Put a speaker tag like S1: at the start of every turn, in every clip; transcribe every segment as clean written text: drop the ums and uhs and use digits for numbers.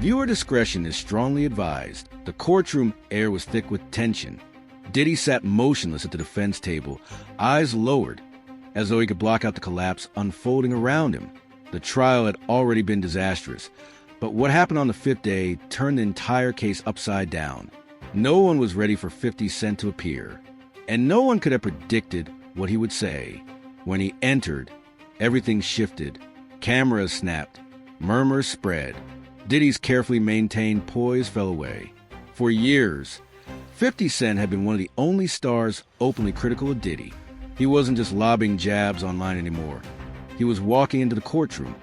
S1: Viewer discretion is strongly advised. The courtroom air was thick with tension. Diddy sat motionless at the defense table, eyes lowered, as though he could block out the collapse unfolding around him. The trial had already been disastrous, but what happened on the fifth day turned the entire case upside down. No one was ready for 50 Cent to appear, and no one could have predicted what he would say. When he entered, everything shifted. Cameras snapped. Murmurs spread. Diddy's carefully maintained poise fell away. For years, 50 Cent had been one of the only stars openly critical of Diddy. He wasn't just lobbing jabs online anymore. He was walking into the courtroom,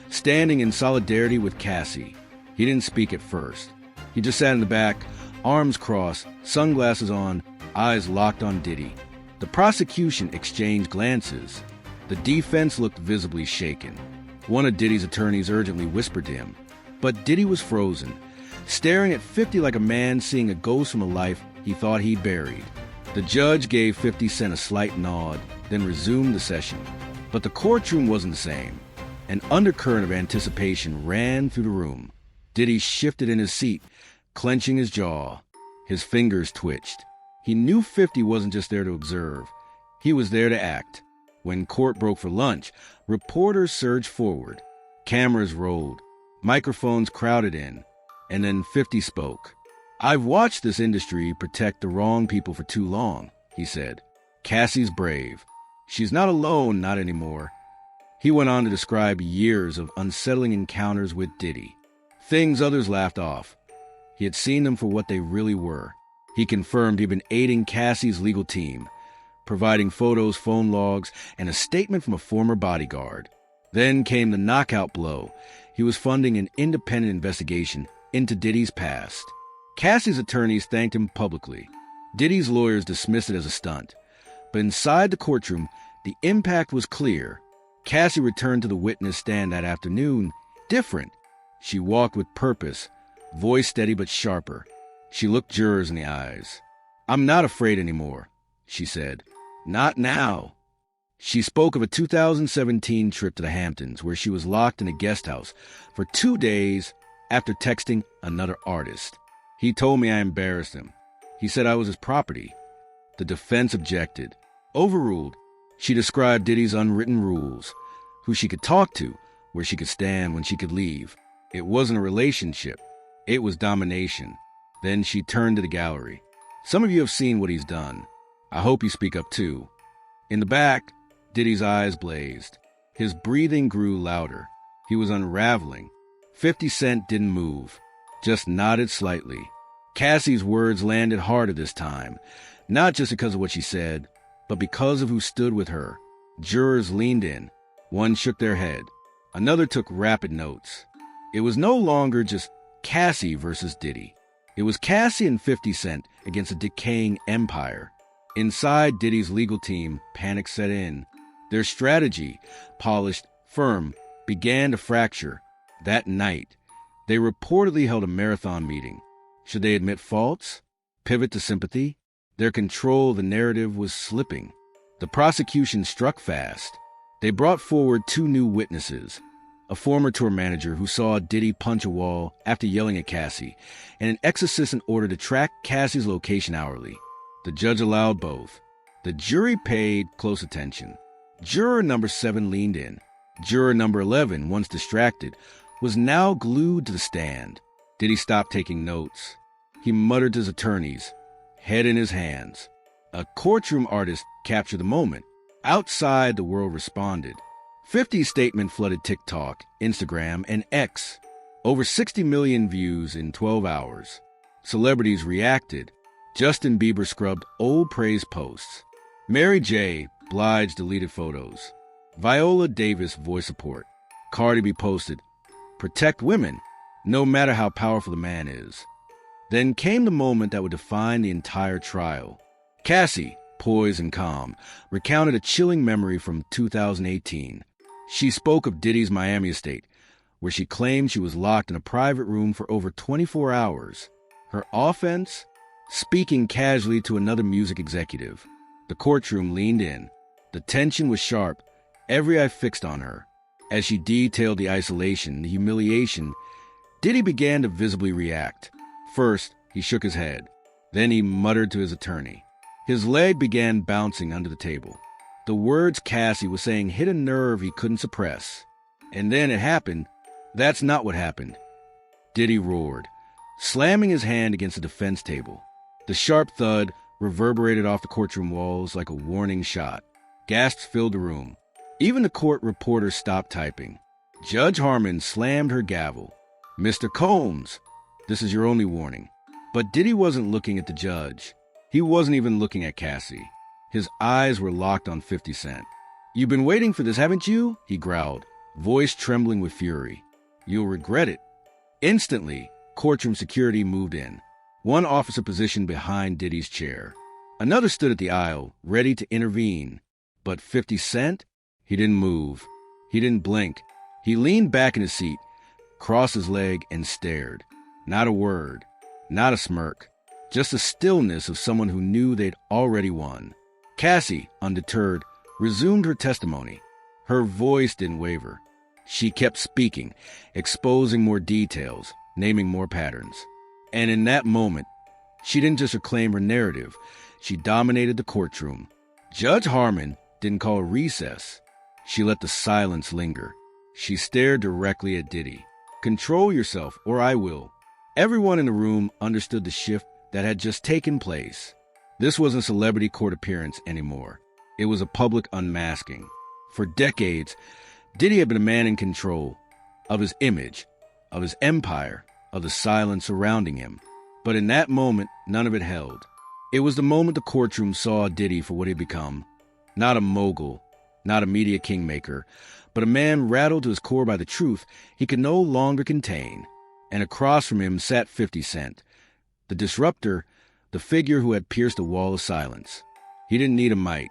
S1: standing in solidarity with Cassie. He didn't speak at first. He just sat in the back, arms crossed, sunglasses on, eyes locked on Diddy. The prosecution exchanged glances. The defense looked visibly shaken. One of Diddy's attorneys urgently whispered to him, but Diddy was frozen, staring at 50 like a man seeing a ghost from a life he thought he'd buried. The judge gave 50 Cent a slight nod, then resumed the session. But the courtroom wasn't the same. An undercurrent of anticipation ran through the room. Diddy shifted in his seat, clenching his jaw. His fingers twitched. He knew 50 wasn't just there to observe. He was there to act. When court broke for lunch, reporters surged forward. Cameras rolled. Microphones crowded in. And then 50 spoke. "I've watched this industry protect the wrong people for too long," he said. "Cassie's brave. She's not alone, not anymore." He went on to describe years of unsettling encounters with Diddy. Things others laughed off. He had seen them for what they really were. He confirmed he'd been aiding Cassie's legal team, providing photos, phone logs, and a statement from a former bodyguard. Then came the knockout blow. He was funding an independent investigation into Diddy's past. Cassie's attorneys thanked him publicly. Diddy's lawyers dismissed it as a stunt. But inside the courtroom, the impact was clear. Cassie returned to the witness stand that afternoon, different. She walked with purpose, voice steady but sharper. She looked jurors in the eyes. "I'm not afraid anymore," she said. "Not now." She spoke of a 2017 trip to the Hamptons where she was locked in a guest house for 2 days after texting another artist. "He told me I embarrassed him. He said I was his property." The defense objected. Overruled. She described Diddy's unwritten rules, who she could talk to, where she could stand, when she could leave. It wasn't a relationship. It was domination. Then she turned to the gallery. "Some of you have seen what he's done. I hope you speak up too." In the back, Diddy's eyes blazed. His breathing grew louder. He was unraveling. 50 Cent didn't move, just nodded slightly. Cassie's words landed harder this time, not just because of what she said, but because of who stood with her. Jurors leaned in. One shook their head. Another took rapid notes. It was no longer just Cassie versus Diddy. It was Cassie and 50 Cent against a decaying empire. Inside Diddy's legal team, panic set in. Their strategy, polished, firm, began to fracture. That night, they reportedly held a marathon meeting. Should they admit faults? Pivot to sympathy? Their control of the narrative was slipping. The prosecution struck fast. They brought forward 2 new witnesses, a former tour manager who saw Diddy punch a wall after yelling at Cassie, and an ex-assistant ordered to track Cassie's location hourly. The judge allowed both. The jury paid close attention. Juror number 7 leaned in. Juror number 11, once distracted, was now glued to the stand. Diddy stopped taking notes. He muttered to his attorneys, head in his hands. A courtroom artist captured the moment. Outside, the world responded. 50's statement flooded TikTok, Instagram, and X. Over 60 million views in 12 hours. Celebrities reacted. Justin Bieber scrubbed old praise posts. Mary J. Blige deleted photos. Viola Davis voiced support. Cardi B posted, "Protect women, no matter how powerful the man is." Then came the moment that would define the entire trial. Cassie, poised and calm, recounted a chilling memory from 2018. She spoke of Diddy's Miami estate, where she claimed she was locked in a private room for over 24 hours. Her offense? Speaking casually to another music executive. The courtroom leaned in. The tension was sharp, every eye fixed on her. As she detailed the isolation, the humiliation, Diddy began to visibly react. First, he shook his head. Then he muttered to his attorney. His leg began bouncing under the table. The words Cassie was saying hit a nerve he couldn't suppress. And then it happened. That's not what happened. Diddy roared, slamming his hand against the defense table. The sharp thud reverberated off the courtroom walls like a warning shot. Gasps filled the room. Even the court reporter stopped typing. Judge Harmon slammed her gavel. Mr. Combs, this is your only warning. But Diddy wasn't looking at the judge. He wasn't even looking at Cassie. His eyes were locked on 50 Cent. You've been waiting for this, haven't you? He growled, voice trembling with fury. You'll regret it. Instantly, courtroom security moved in. One officer positioned behind Diddy's chair. Another stood at the aisle, ready to intervene. But 50 Cent? He didn't move. He didn't blink. He leaned back in his seat, crossed his leg, and stared. Not a word. Not a smirk. Just the stillness of someone who knew they'd already won. Cassie, undeterred, resumed her testimony. Her voice didn't waver. She kept speaking, exposing more details, naming more patterns. And in that moment, she didn't just reclaim her narrative, she dominated the courtroom. Judge Harmon didn't call a recess. She let the silence linger. She stared directly at Diddy. Control yourself, or I will. Everyone in the room understood the shift that had just taken place. This wasn't a celebrity court appearance anymore. It was a public unmasking. For decades, Diddy had been a man in control of his image, of his empire, of the silence surrounding him. But in that moment, none of it held. It was the moment the courtroom saw Diddy for what he'd become. Not a mogul, not a media kingmaker, but a man rattled to his core by the truth he could no longer contain. And across from him sat 50 Cent, the disruptor, the figure who had pierced a wall of silence. He didn't need a mic.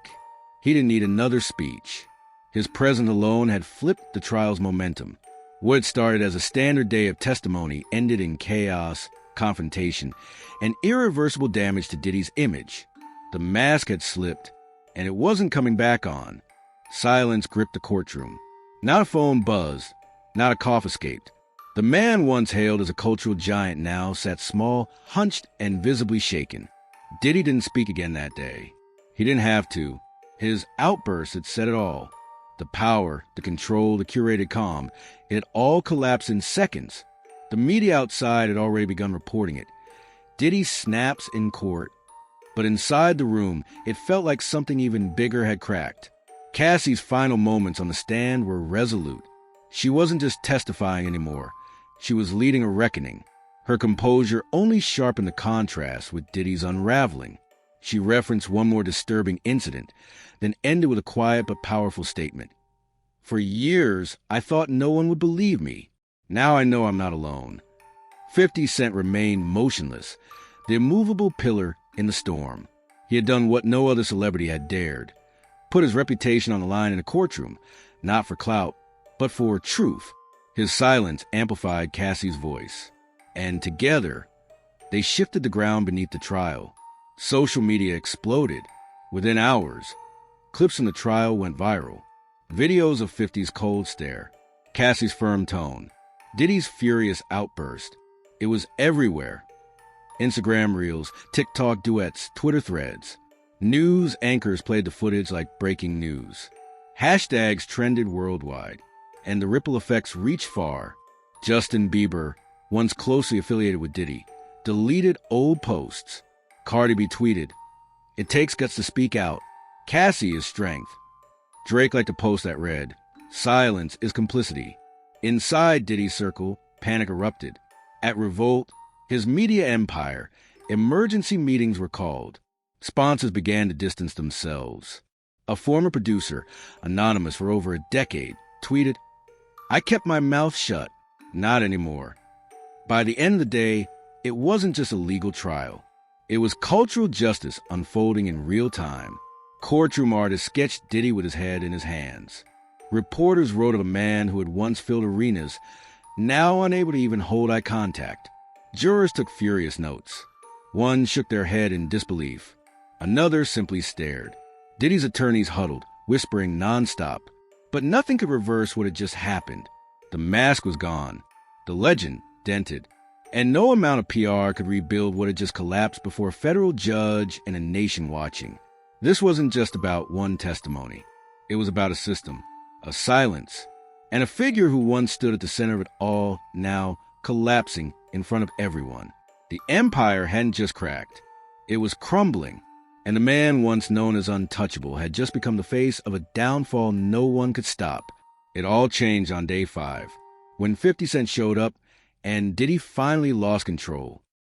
S1: He didn't need another speech. His presence alone had flipped the trial's momentum. What started as a standard day of testimony ended in chaos, confrontation, and irreversible damage to Diddy's image. The mask had slipped, and it wasn't coming back on. Silence gripped the courtroom. Not a phone buzzed, not a cough escaped. The man once hailed as a cultural giant now sat small, hunched, and visibly shaken. Diddy didn't speak again that day. He didn't have to. His outburst had said it all. The power, the control, the curated calm, it all collapsed in seconds. The media outside had already begun reporting it. Diddy snaps in court. But inside the room, it felt like something even bigger had cracked. Cassie's final moments on the stand were resolute. She wasn't just testifying anymore. She was leading a reckoning. Her composure only sharpened the contrast with Diddy's unraveling. She referenced one more disturbing incident, then ended with a quiet but powerful statement. For years, I thought no one would believe me. Now I know I'm not alone. 50 Cent remained motionless, the immovable pillar in the storm. He had done what no other celebrity had dared. Put his reputation on the line in a courtroom, not for clout, but for truth. His silence amplified Cassie's voice. And together, they shifted the ground beneath the trial. Social media exploded. Within hours, clips from the trial went viral. Videos of 50's cold stare, Cassie's firm tone, Diddy's furious outburst. It was everywhere. Instagram reels, TikTok duets, Twitter threads. News anchors played the footage like breaking news. Hashtags trended worldwide, and the ripple effects reached far. Justin Bieber, once closely affiliated with Diddy, deleted old posts. Cardi B tweeted, "It takes guts to speak out. Cassie is strength." Drake liked a post that read, "Silence is complicity." Inside Diddy's circle, panic erupted. At Revolt, his media empire, emergency meetings were called. Sponsors began to distance themselves. A former producer, anonymous for over a decade, tweeted, "I kept my mouth shut. Not anymore." By the end of the day, it wasn't just a legal trial. It was cultural justice unfolding in real time. Courtroom artists sketched Diddy with his head in his hands. Reporters wrote of a man who had once filled arenas, now unable to even hold eye contact. Jurors took furious notes. One shook their head in disbelief. Another simply stared. Diddy's attorneys huddled, whispering nonstop. But nothing could reverse what had just happened. The mask was gone. The legend dented, and no amount of PR could rebuild what had just collapsed before a federal judge and a nation watching. This wasn't just about one testimony. It was about a system, a silence, and a figure who once stood at the center of it all, now collapsing in front of everyone. The empire hadn't just cracked. It was crumbling, and the man once known as untouchable had just become the face of a downfall no one could stop. It all changed on day 5, when 50 Cent showed up and Diddy finally lost control.